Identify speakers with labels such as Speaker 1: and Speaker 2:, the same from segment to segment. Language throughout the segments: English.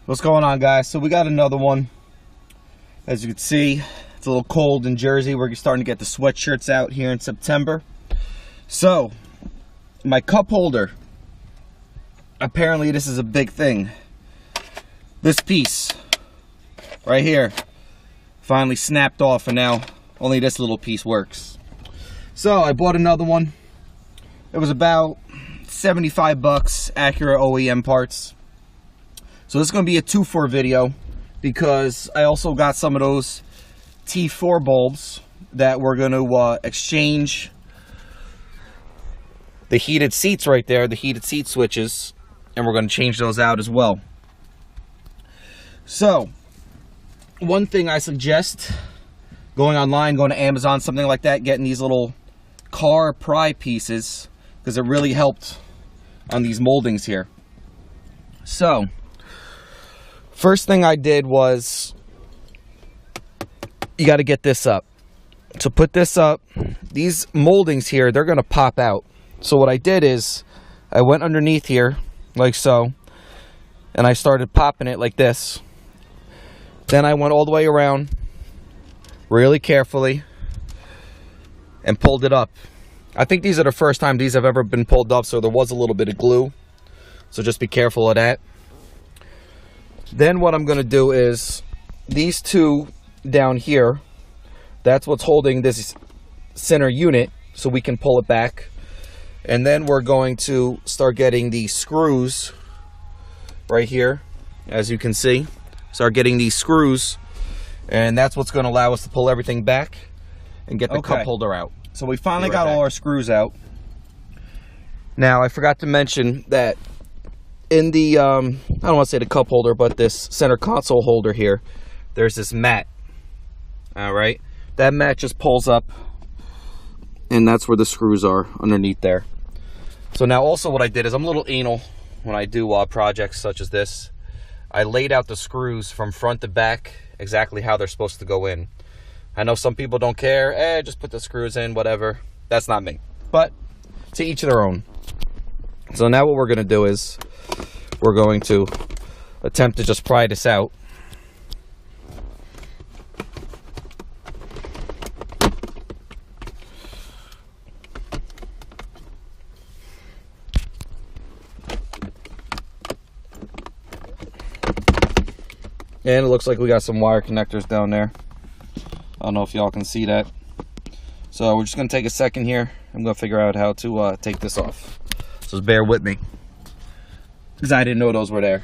Speaker 1: What's going on, guys? So we got another one. As you can see, it's a little cold in Jersey. We're starting to get the sweatshirts out here in September. So my cup holder, apparently this is a big thing. This piece right here finally snapped off, and now only this little piece works. So I bought another one. It was about 75 bucks, Acura OEM parts. So this is going to be a 2-for video, because I also got some of those T4 bulbs that we're going to exchange the heated seats right there, the heated seat switches, and we're going to change those out as well. So one thing I suggest, going online, going to Amazon, something like that, getting these little car pry pieces, because it really helped on these moldings here. So first thing I did was, you got to get this up. To put this up, these moldings here, they're going to pop out. So what I did is, I went underneath here, like so, and I started popping it like this. Then I went all the way around, really carefully, and pulled it up. I think these are the first time these have ever been pulled up, so there was a little bit of glue. So just be careful of that. Then what I'm going to do is, these two down here, that's what's holding this center unit, so we can pull it back. And then we're going to start getting these screws right here, as you can see. Start getting these screws, and that's what's going to allow us to pull everything back and get the cup holder out. So we finally got all our screws out. Now, I forgot to mention that in the, I don't want to say the cup holder, but this center console holder here, there's this mat. Alright, that mat just pulls up, and that's where the screws are, underneath there. So now also what I did is, I'm a little anal when I do projects such as this. I laid out the screws from front to back exactly how they're supposed to go in. I know some people don't care, just put the screws in, whatever. That's not me, but to each their own. So now what we're going to do is, we're going to attempt to just pry this out. And it looks like we got some wire connectors down there. I don't know if y'all can see that. So we're just going to take a second here. I'm going to figure out how to take this off. So just bear with me, because I didn't know those were there.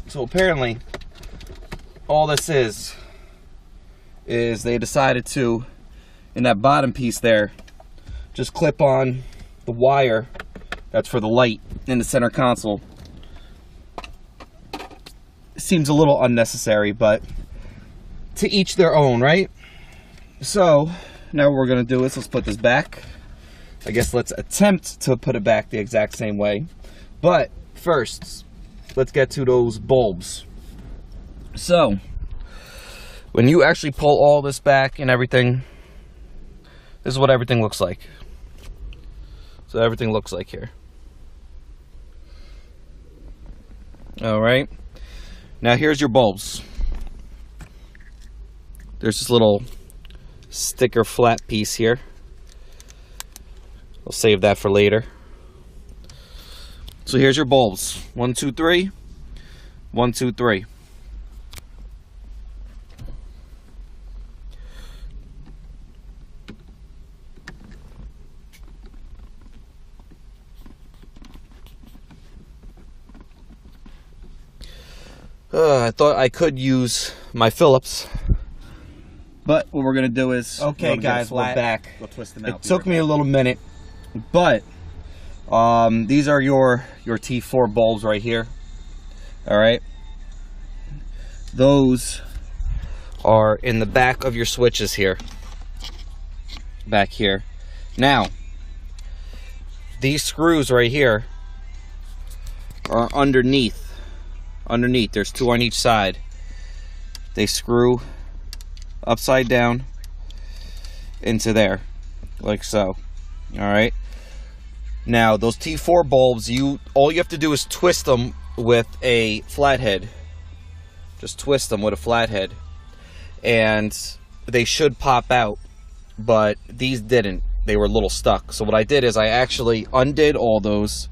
Speaker 1: So apparently, all this is they decided to, in that bottom piece there, just clip on the wire that's for the light in the center console. Seems a little unnecessary, but to each their own, right? So now what we're going to do is, let's put this back. I guess let's attempt to put it back the exact same way. But first, let's get to those bulbs. So when you actually pull all this back and everything, this is what everything looks like. So everything looks like here. Alright, now here's your bulbs. There's this little sticker flat piece here. We'll save that for later. So here's your bulbs. 1, 2, 3. 1, 2, 3. I thought I could use my Phillips, but what we're gonna do is,
Speaker 2: okay, guys,
Speaker 1: we're back.
Speaker 2: We'll twist them out.
Speaker 1: It took me a little minute, but these are your T4 bulbs right here. All right, those are in the back of your switches here, back here. Now, these screws right here are underneath. There's 2 on each side. They screw upside down into there, like so. All right. Now those T4 bulbs, all you have to do is twist them with a flathead. Just twist them with a flathead, and they should pop out. But these didn't. They were a little stuck. So what I did is I actually undid all those,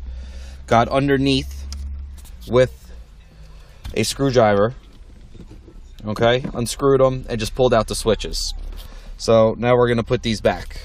Speaker 1: got underneath with a screwdriver, okay, unscrewed them and just pulled out the switches. So now we're going to put these back.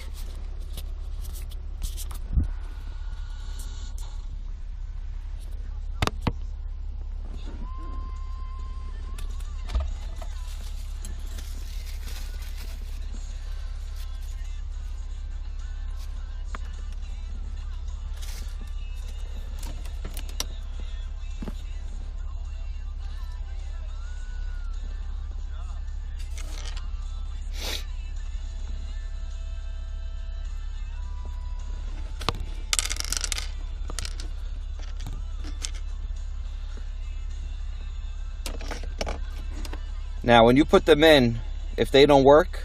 Speaker 1: Now, when you put them in, if they don't work,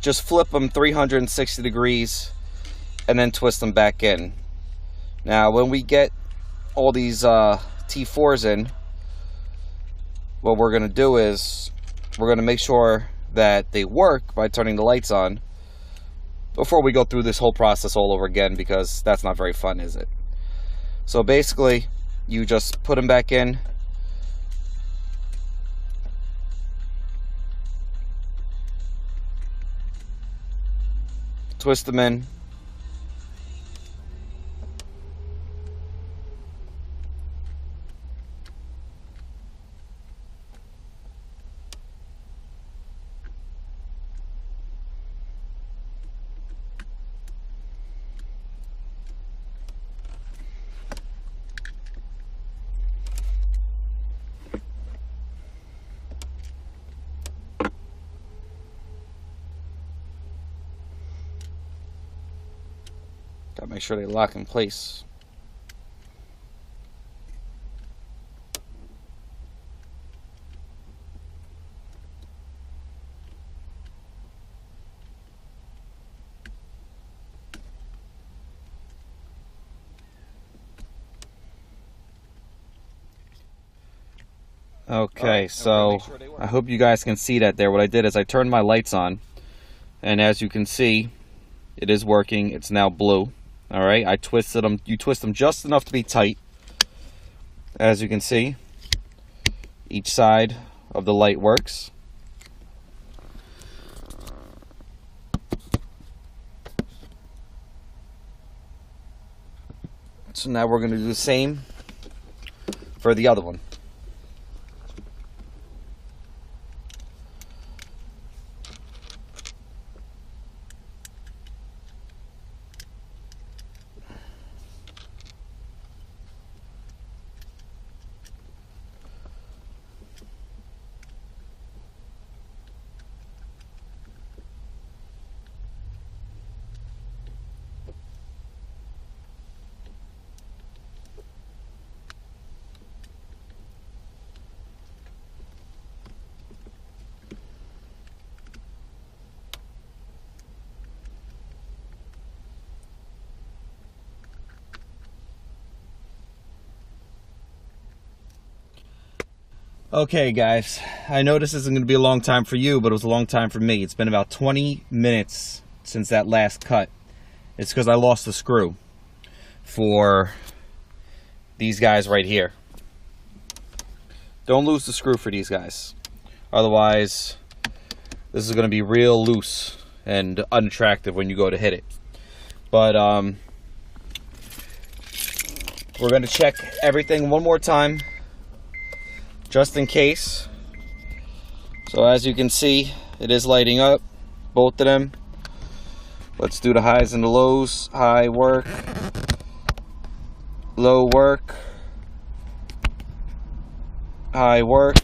Speaker 1: just flip them 360 degrees and then twist them back in. Now, when we get all these T4s in, what we're going to do is we're going to make sure that they work by turning the lights on before we go through this whole process all over again, because that's not very fun, is it? So basically, you just put them back in. Twist them in. Gotta make sure they lock in place. Okay, so I hope you guys can see that there. What I did is I turned my lights on, and as you can see, it is working. It's now blue. All right, I twisted them. You twist them just enough to be tight. As you can see, each side of the light works. So now we're going to do the same for the other one. Okay guys, I know this isn't going to be a long time for you, but it was a long time for me. It's been about 20 minutes since that last cut. It's because I lost the screw for these guys right here. Don't lose the screw for these guys. Otherwise, this is going to be real loose and unattractive when you go to hit it. But we're going to check everything one more time, just in case. So as you can see, it is lighting up, both of them. Let's do the highs and the lows. High work, low work, high work,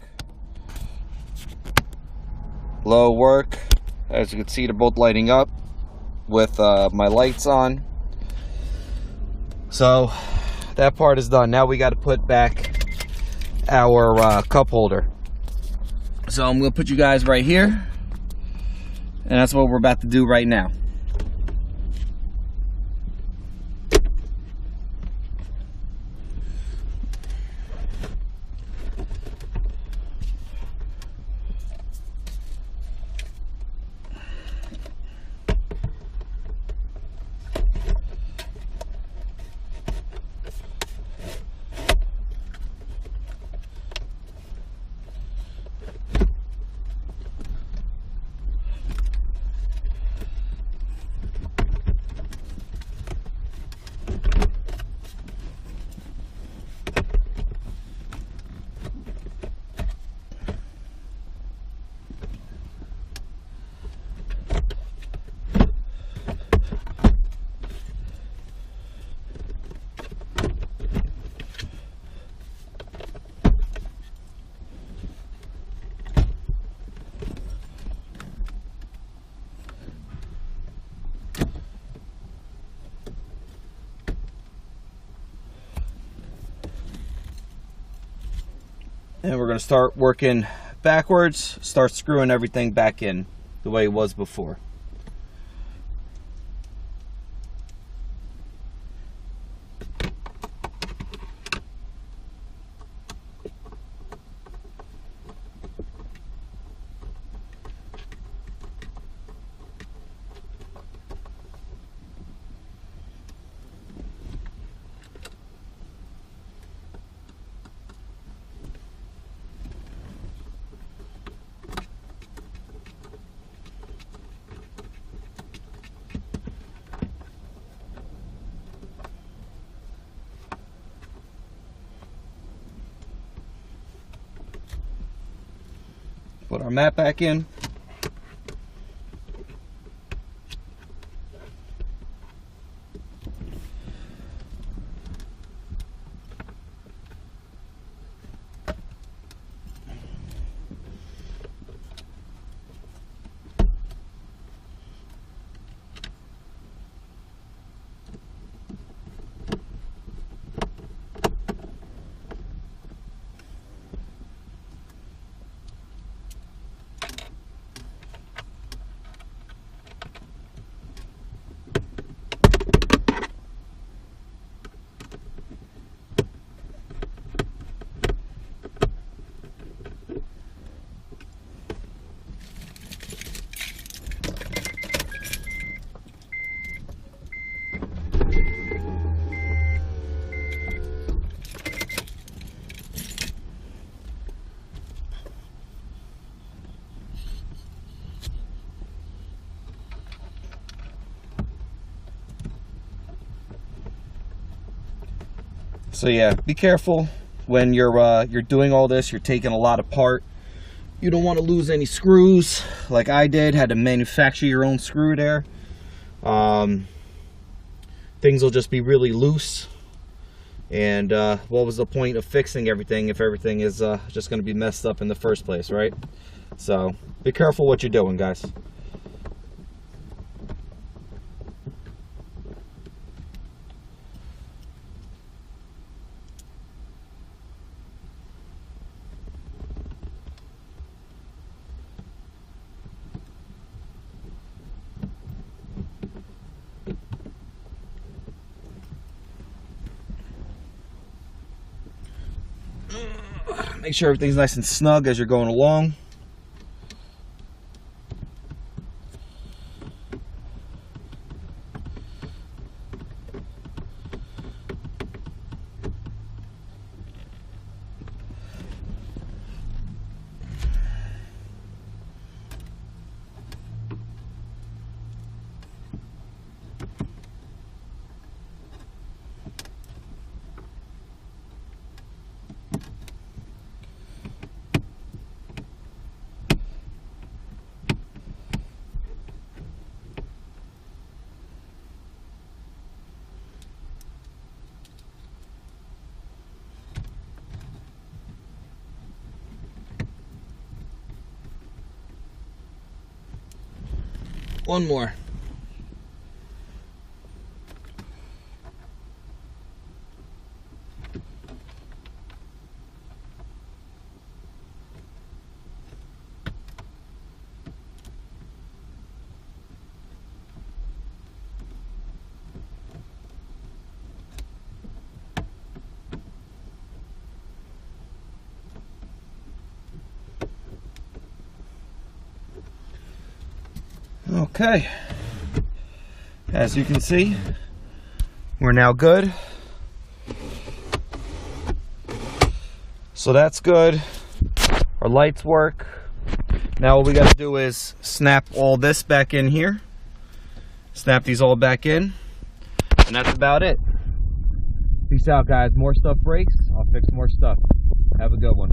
Speaker 1: low work. As you can see, they're both lighting up with my lights on. So that part is done. Now we got to put back our cup holder. So I'm going to put you guys right here, and that's what we're about to do right now. And we're going to start working backwards, start screwing everything back in the way it was before. Put our mat back in. So yeah, be careful when you're doing all this. You're taking a lot apart. You don't want to lose any screws like I did. Had to manufacture your own screw there. Things will just be really loose. And what was the point of fixing everything if everything is just going to be messed up in the first place, right? So be careful what you're doing, guys. Make sure everything's nice and snug as you're going along. One more. Okay, as you can see, we're now good. So that's good. Our lights work. Now what we got to do is snap all this back in here. Snap these all back in, and that's about it. Peace out, guys. More stuff breaks, I'll fix more stuff. Have a good one.